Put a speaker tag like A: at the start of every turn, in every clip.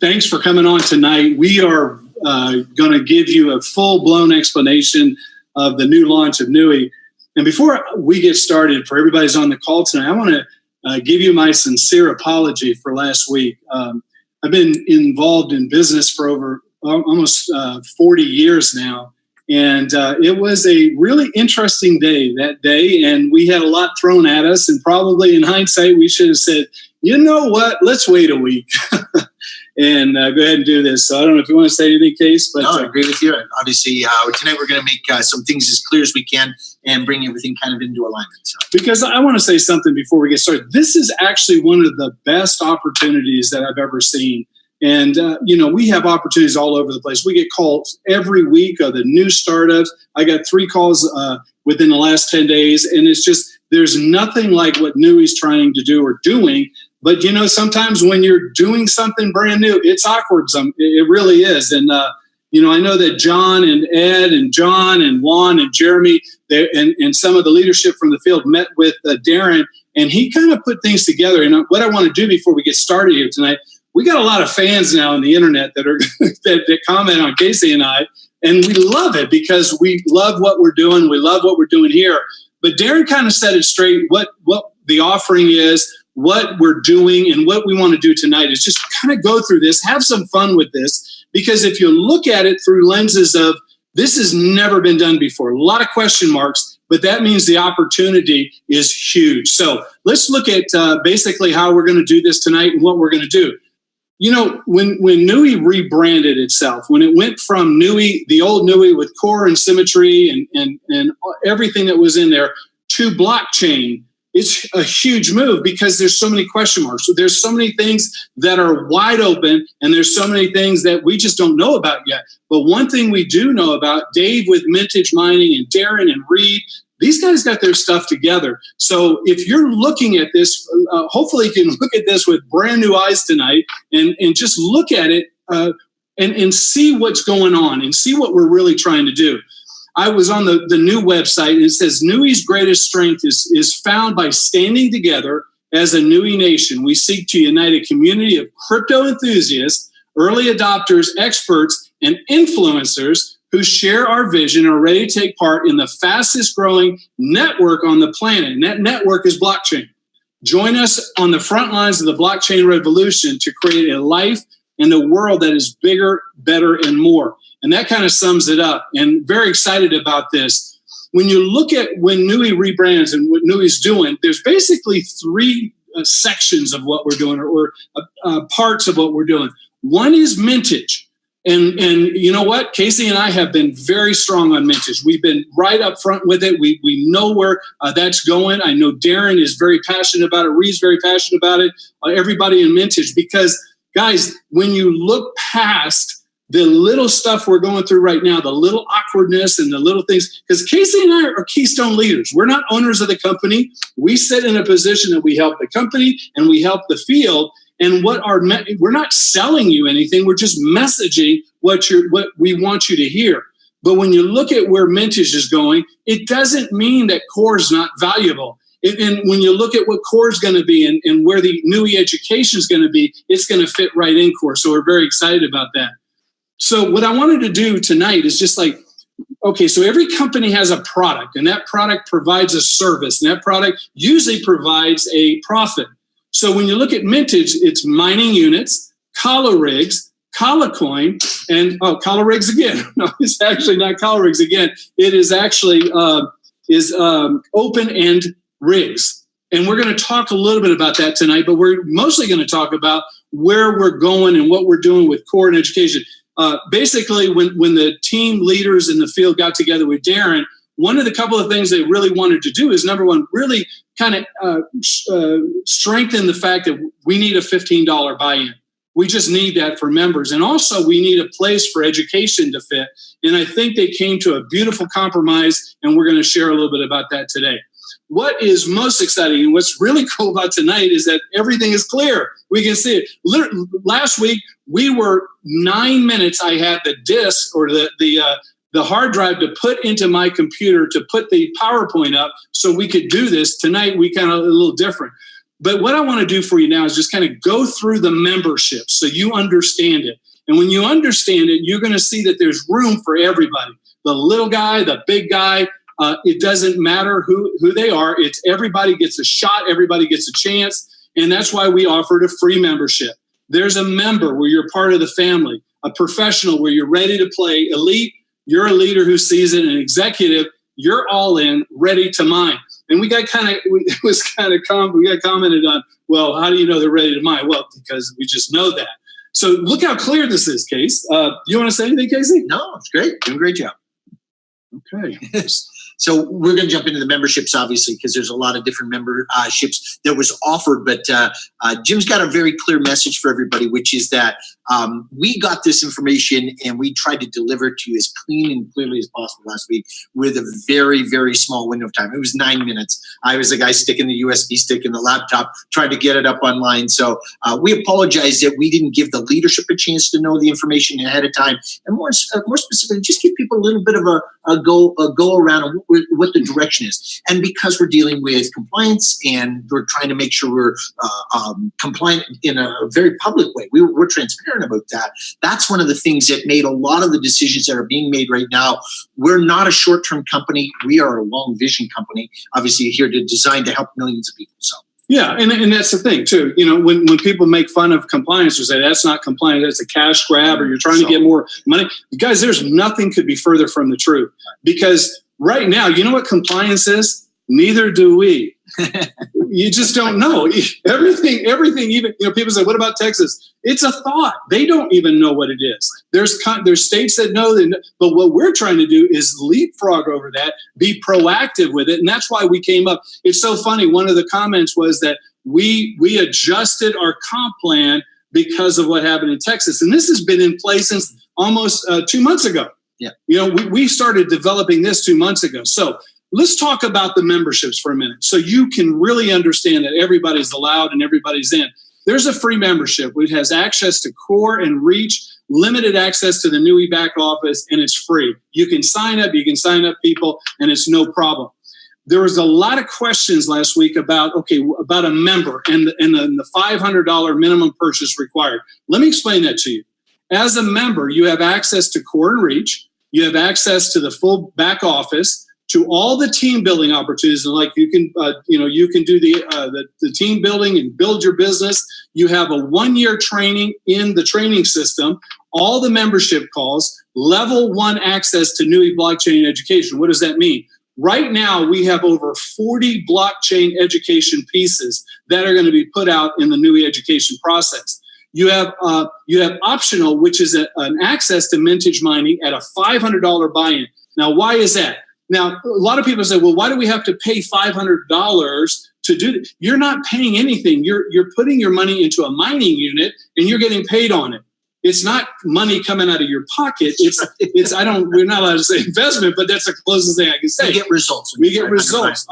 A: thanks for coming on tonight. We are going to give you a full-blown explanation of the new launch of Nui. And before we get started, for everybody who's on the call tonight, I want to give you my sincere apology for last week. I've been involved in business for over almost 40 years now. And it was a really interesting day that day, and we had a lot thrown at us, and probably in hindsight, we should have said, you know what, let's wait a week and go ahead and do this. So I don't know if you want to say anything, Case. But,
B: no, I agree with you. Obviously, tonight we're going to make some things as clear as we can and bring everything kind of into alignment. So.
A: Because I want to say something before we get started. This is actually one of the best opportunities that I've ever seen. And, we have opportunities all over the place. We get calls every week of the new startups. I got 3 calls within the last 10 days. And it's just, there's nothing like what Nui's trying to do or doing. But, sometimes when you're doing something brand new, it's awkward. It really is. And, I know that John and Ed and John and Juan and Jeremy and some of the leadership from the field met with Darren. And he kind of put things together. And what I want to do before we get started here tonight, we got a lot of fans now on the internet that are that comment on Casey and I, and we love it because we love what we're doing. We love what we're doing here. But Darren kind of set it straight what the offering is, what we're doing, and what we want to do tonight is just kind of go through this, have some fun with this, because if you look at it through lenses of this has never been done before, a lot of question marks, but that means the opportunity is huge. So let's look at basically how we're going to do this tonight and what we're going to do. When Nui rebranded itself, when it went from Nui, the old Nui with core and symmetry and everything that was in there, to blockchain, it's a huge move because there's so many question marks. So there's so many things that are wide open, and there's so many things that we just don't know about yet. But one thing we do know about, Dave with Mintage Mining and Darren and Reed, these guys got their stuff together. So if you're looking at this, hopefully you can look at this with brand new eyes tonight and just look at it and see what's going on and see what we're really trying to do. I was on the new website, and it says Nui's greatest strength is found by standing together as a Nui nation. We seek to unite a community of crypto enthusiasts, early adopters, experts, and influencers who share our vision and are ready to take part in the fastest growing network on the planet. And that network is blockchain. Join us on the front lines of the blockchain revolution to create a life and a world that is bigger, better, and more. And that kind of sums it up. And very excited about this. When you look at when Nui rebrands and what Nui's doing, there's basically 3 sections of what we're doing or parts of what we're doing. One is mintage. And you know what? Casey and I have been very strong on mintage. We've been right up front with it. We know where that's going. I know Darren is very passionate about it. Reed's very passionate about it. Everybody in mintage. Because, guys, when you look past the little stuff we're going through right now, the little awkwardness and the little things, because Casey and I are Keystone leaders. We're not owners of the company. We sit in a position that we help the company and we help the field. And we're not selling you anything. We're just messaging what we want you to hear. But when you look at where mintage is going, it doesn't mean that core is not valuable. And when you look at what core is going to be and where the Nui education is going to be, it's going to fit right in core. So we're very excited about that. So what I wanted to do tonight is just like, okay, so every company has a product, and that product provides a service, and that product usually provides a profit. So when you look at mintage, it's mining units, Kala rigs, Kala coin, and Kala rigs again. No, it's actually not Kala rigs again. It is actually open-end rigs. And we're going to talk a little bit about that tonight, but we're mostly going to talk about where we're going and what we're doing with core and education. Basically, when the team leaders in the field got together with Darren, one of the couple of things they really wanted to do is, number one, really kind of strengthen the fact that we need a $15 buy-in. We just need that for members. And also, we need a place for education to fit. And I think they came to a beautiful compromise, and we're going to share a little bit about that today. What is most exciting and what's really cool about tonight is that everything is clear. We can see it. Last week, we were 9 minutes. I had the disk or the hard drive to put into my computer to put the PowerPoint up so we could do this. Tonight, we kind of a little different. But what I want to do for you now is just kind of go through the membership so you understand it. And when you understand it, you're going to see that there's room for everybody. The little guy, the big guy, it doesn't matter who they are. It's everybody gets a shot, everybody gets a chance. And that's why we offered a free membership. There's a member where you're part of the family, a professional where you're ready to play, elite, you're a leader who sees it, an executive, you're all in, ready to mine. And we got commented on, well, how do you know they're ready to mine? Well, because we just know that. So look how clear this is, Case. You want to say anything, Casey?
B: No, it's great. Doing a great job.
A: Okay.
B: So we're going to jump into the memberships, obviously, because there's a lot of different memberships that was offered. But Jim's got a very clear message for everybody, which is that we got this information and we tried to deliver it to you as clean and clearly as possible last week with a very, very small window of time. It was 9 minutes. I was the guy sticking the USB stick in the laptop, trying to get it up online. So we apologize that we didn't give the leadership a chance to know the information ahead of time. And more specifically, just give people a little bit of a go around of what the direction is. And because we're dealing with compliance and we're trying to make sure we're compliant in a very public way, we're transparent about that. That's one of the things that made a lot of the decisions that are being made right now. We're not a short-term company. We are a long vision company, obviously here to design to help millions of people. So.
A: Yeah, and that's the thing too. You know, when people make fun of compliance or say that's not compliant, that's a cash grab, or you're trying to get more money, guys, there's nothing could be further from the truth. Because right now, you know what compliance is? Neither do we. You just don't know. Everything, even, people say, what about Texas? It's a thought. They don't even know what it is. There's states that know, but what we're trying to do is leapfrog over that, be proactive with it. And that's why we came up. It's so funny. One of the comments was that we adjusted our comp plan because of what happened in Texas. And this has been in place since almost 2 months ago.
B: Yeah.
A: We started developing this 2 months ago. So let's talk about the memberships for a minute so you can really understand that everybody's allowed and everybody's in. There's a free membership which has access to core and reach, limited access to the Nui back office, and it's free. You can sign up people, and it's no problem. There was a lot of questions last week about a member and the $500 minimum purchase required. Let me explain that to you. As a member, you have access to core and reach. You have access to the full back office, to all the team building opportunities. And like you can do the team building and build your business. You have a 1-year training in the training system, all the membership calls, level 1 access to Nui blockchain education. What does that mean? Right now, we have over 40 blockchain education pieces that are going to be put out in the Nui education process. You have optional, which is an access to mintage mining at a $500 buy-in. Now, why is that? Now, a lot of people say, well, why do we have to pay $500 to do that? You're not paying anything. You're putting your money into a mining unit and you're getting paid on it. It's not money coming out of your pocket. We're not allowed to say investment, but that's the closest thing I can say.
B: We get results.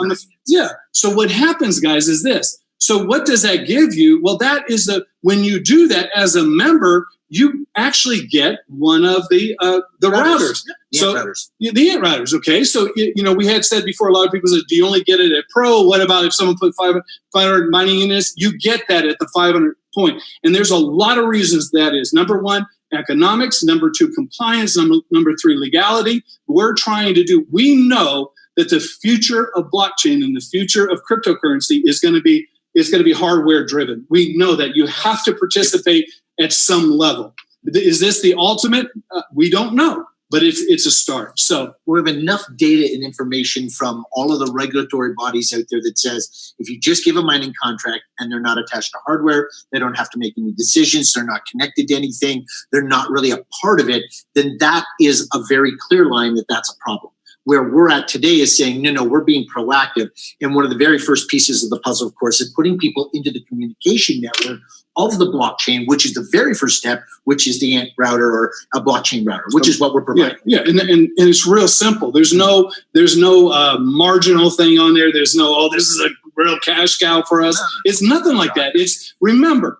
A: Yeah. So what happens, guys, is this. So what does that give you? Well, that is when you do that as a member, you actually get one of the routers. The ant routers. Okay. So, we had said before, a lot of people said, do you only get it at Pro? What about if someone put 500 mining units? You get that at the 500 point. And there's a lot of reasons that is. Number 1, economics. Number 2, compliance. Number 3, legality. We know that the future of blockchain and the future of cryptocurrency is going to be hardware driven. We know that you have to participate at some level. Is this the ultimate? We don't know, but it's a start. So
B: we have enough data and information from all of the regulatory bodies out there that says if you just give a mining contract and they're not attached to hardware, they don't have to make any decisions, they're not connected to anything, they're not really a part of it, then that is a very clear line that that's a problem. Where we're at today is saying, no, we're being proactive. And one of the very first pieces of the puzzle, of course, is putting people into the communication network of the blockchain, which is the very first step, which is the ant router or a blockchain router, which is what we're providing.
A: Yeah. And it's real simple. There's no marginal thing on there. There's no, this is a real cash cow for us. It's nothing like that. Remember,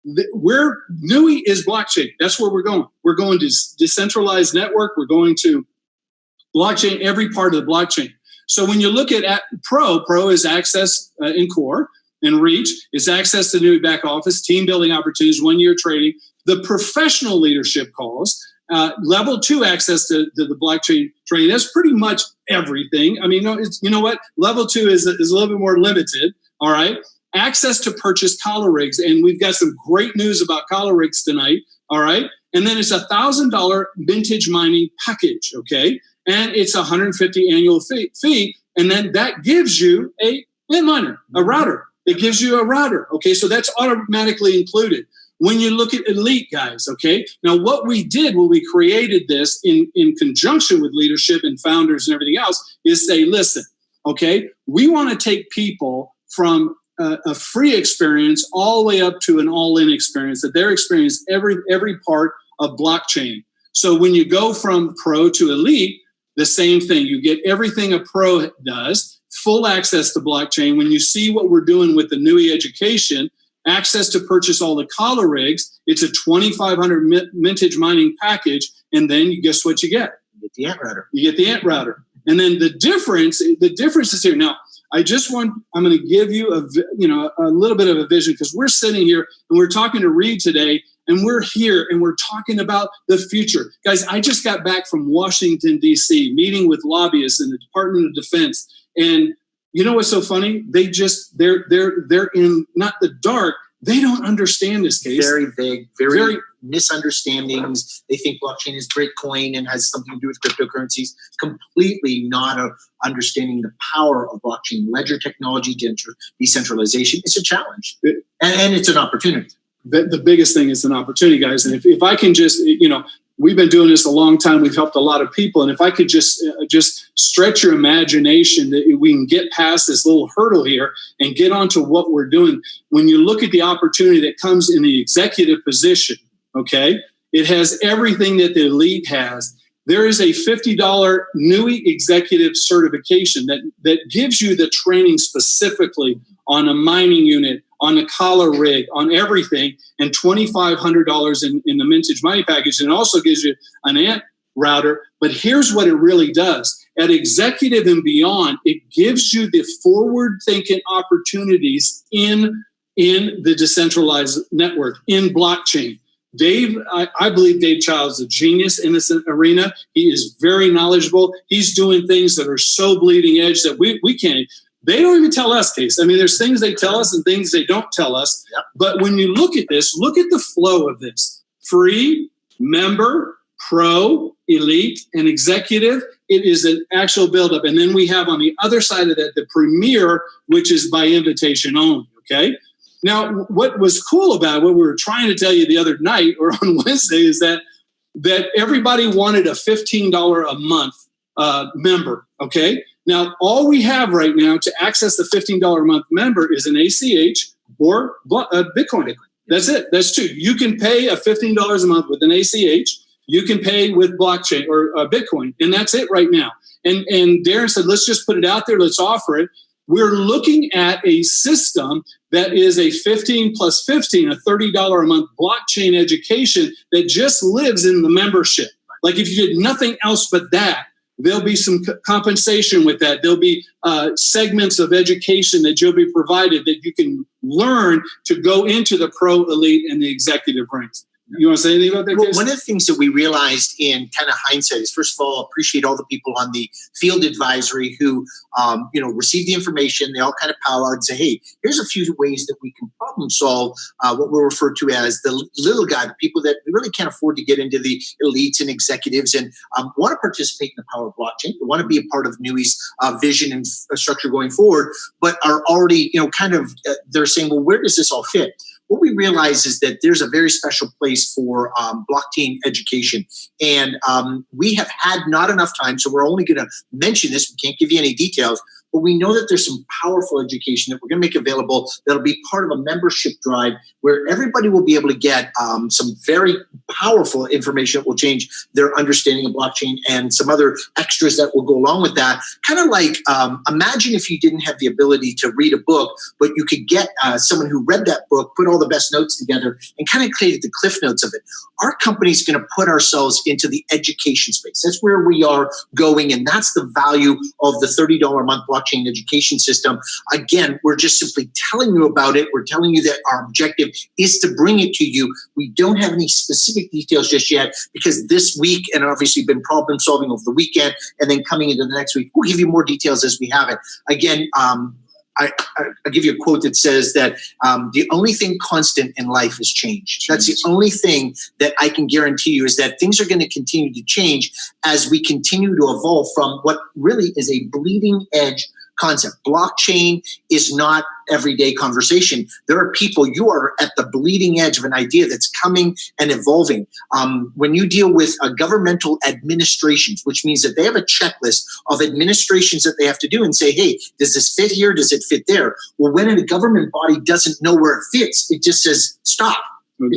A: Nui is blockchain. That's where we're going. We're going to decentralized network. We're going to blockchain, every part of the blockchain. So when you look at Pro is access in core. and reach. It's access to Nui back office, team building opportunities, 1-year trading, the professional leadership calls, level 2 access to the blockchain training. That's pretty much everything. I mean, you know what? Level 2 is a little bit more limited. All right. Access to purchase collar rigs. And we've got some great news about collar rigs tonight. All right. And then it's $1,000 vintage mining package. Okay. And it's $150 annual fee. And then that gives you a mint miner, a router. It gives you a router. Okay. So that's automatically included. When you look at Elite, guys, okay? Now, what we did when we created this in conjunction with leadership and founders and everything else is say, listen, okay, we want to take people from a free experience all the way up to an all-in experience, that they're experiencing every part of blockchain. So when you go from Pro to Elite, the same thing. You get everything a Pro does, full access to blockchain. When you see what we're doing with the Nui education, access to purchase all the collar rigs, it's a 2,500 vintage mining package, and then guess what you get?
B: You get the ant router.
A: You get the ant router. And then the difference is here. Now, I'm going to give you a little bit of a vision, because we're sitting here and we're talking to Reed today, and we're here and we're talking about the future. Guys, I just got back from Washington, D.C., meeting with lobbyists in the Department of Defense, and you know what's so funny? They're in not the dark. They don't understand this case.
B: Very vague, very misunderstandings. They think blockchain is Bitcoin and has something to do with cryptocurrencies. Completely not understanding the power of blockchain ledger technology, decentralization. It's a challenge, and it's an opportunity.
A: The biggest thing is an opportunity, guys. And if I can just, we've been doing this a long time. We've helped a lot of people. And if I could just stretch your imagination, that we can get past this little hurdle here and get onto what we're doing. When you look at the opportunity that comes in the executive position, okay, it has everything that the Elite has. There is a $50 Nui executive certification that gives you the training specifically on a mining unit, on a collar rig, on everything, and $2,500 in the vintage mining package. And it also gives you an ant router. But here's what it really does. At executive and beyond, it gives you the forward-thinking opportunities in the decentralized network, in blockchain. Dave, I believe Dave Child's a genius in this arena. He is very knowledgeable. He's doing things that are so bleeding edge that we can't. They don't even tell us, Case. I mean, there's things they tell us and things they don't tell us. Yep. But when you look at this, look at the flow of this. Free, member, pro, elite, and executive. It is an actual buildup. And then we have on the other side of that, the premier, which is by invitation only, okay? Now, what was cool about what we were trying to tell you the other night or on Wednesday is that everybody wanted a $15 a month member, okay? Now, all we have right now to access the $15 a month member is an ACH or Bitcoin. That's it. That's two. You can pay a $15 a month with an ACH. You can pay with blockchain or Bitcoin, and that's it right now. And Darren said, let's just put it out there. Let's offer it. We're looking at a system that is a 15 plus 15, a $30 a month blockchain education that just lives in the membership. Like if you did nothing else but that, there'll be some compensation with that. There'll be segments of education that you'll be provided that you can learn to go into the pro, elite, and the executive ranks. You want to say anything about that?
B: Well, one of the things that we realized in kind of hindsight is, first of all, appreciate all the people on the field advisory who, receive the information. They all kind of powwow out and say, hey, here's a few ways that we can problem solve what we refer to as the little guy, the people that really can't afford to get into the elites and executives and want to participate in the power of blockchain. They want to be a part of Nui's vision and structure going forward, but are already, they're saying, well, where does this all fit? What we realize is that there's a very special place for blockchain education. And we have had not enough time, so we're only going to mention this. We can't give you any details. But we know that there's some powerful education that we're going to make available that'll be part of a membership drive where everybody will be able to get some very powerful information that will change their understanding of blockchain and some other extras that will go along with that. Kind of like, imagine if you didn't have the ability to read a book, but you could get someone who read that book, put all the best notes together, and kind of created the cliff notes of it. Our company is going to put ourselves into the education space. That's where we are going, and that's the value of the $30 a month blockchain blockchain education system. Again, we're just simply telling you about it. We're telling you that our objective is to bring it to you. We don't have any specific details just yet because this week, and obviously been problem solving over the weekend and then coming into the next week, we'll give you more details as we have it. Again, I'll give you a quote that says that the only thing constant in life is change. That's the only thing that I can guarantee you is that things are going to continue to change as we continue to evolve from what really is a bleeding edge concept. Blockchain is not everyday conversation. There are people, you are at the bleeding edge of an idea that's coming and evolving. When you deal with governmental administrations, which means that they have a checklist of administrations that they have to do and say, hey, does this fit here? Does it fit there? Well, when a government body doesn't know where it fits, it just says, stop.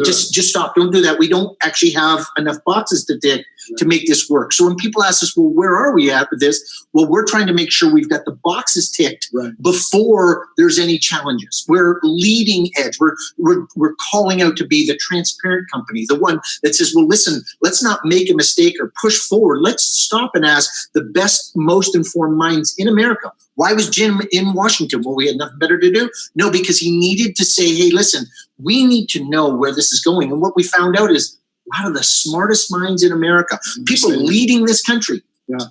B: Just stop. Don't do that. We don't actually have enough boxes to tick to make this work. So when people ask us, well, where are we at with this? Well, we're trying to make sure we've got the boxes ticked before there's any challenges. We're leading edge. We're calling out to be the transparent company, the one that says, well, listen, let's not make a mistake or push forward. Let's stop and ask the best, most informed minds in America. Why was Jim in Washington? Well, we had nothing better to do? No, because he needed to say, hey, listen, we need to know where this is going. And what we found out is a lot of the smartest minds in America, people leading this country,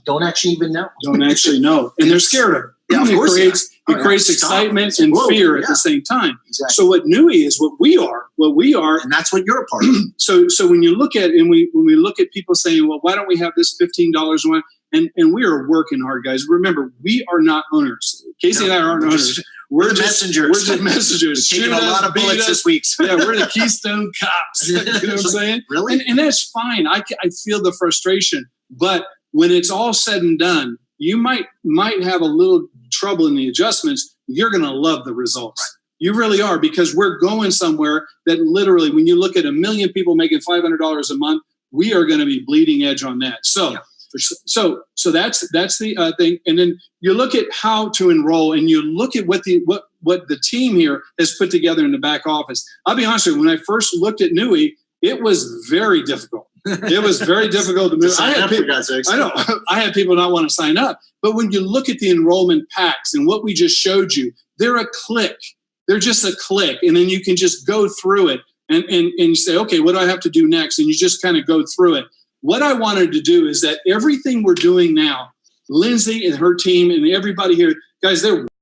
B: don't actually even know.
A: Don't actually know. And they're scared of it.
B: Yeah, of course
A: it creates excitement and fear at the same time.
B: Exactly.
A: So what Nui is, what we are,
B: and that's what you're a part of.
A: So when you look at, and when we look at people saying, well, why don't we have this $15 one? And we are working hard, guys. Remember, we are not owners. Casey and I aren't owners.
B: We're the messengers.
A: We're the messengers.
B: Taking a lot of bullets this week.
A: Yeah, we're the Keystone cops. You know what I'm saying?
B: Really?
A: And that's fine. I feel the frustration. But when it's all said and done, you might have a little trouble in the adjustments. You're going to love the results. Right. You really are, because we're going somewhere that literally, when you look at 1 million people making $500 a month, we are going to be bleeding edge on that. So that's the thing. And then you look at how to enroll, and you look at what the team here has put together in the back office. I'll be honest with you, when I first looked at Nui, it was very difficult. It was very difficult to move. I know. I had people not want to sign up. But when you look at the enrollment packs and what we just showed you, they're a click. They're just a click. And then you can just go through it and you say, okay, what do I have to do next? And you just kind of go through it. What I wanted to do is that everything we're doing now, Lindsay and her team and everybody here, guys, they're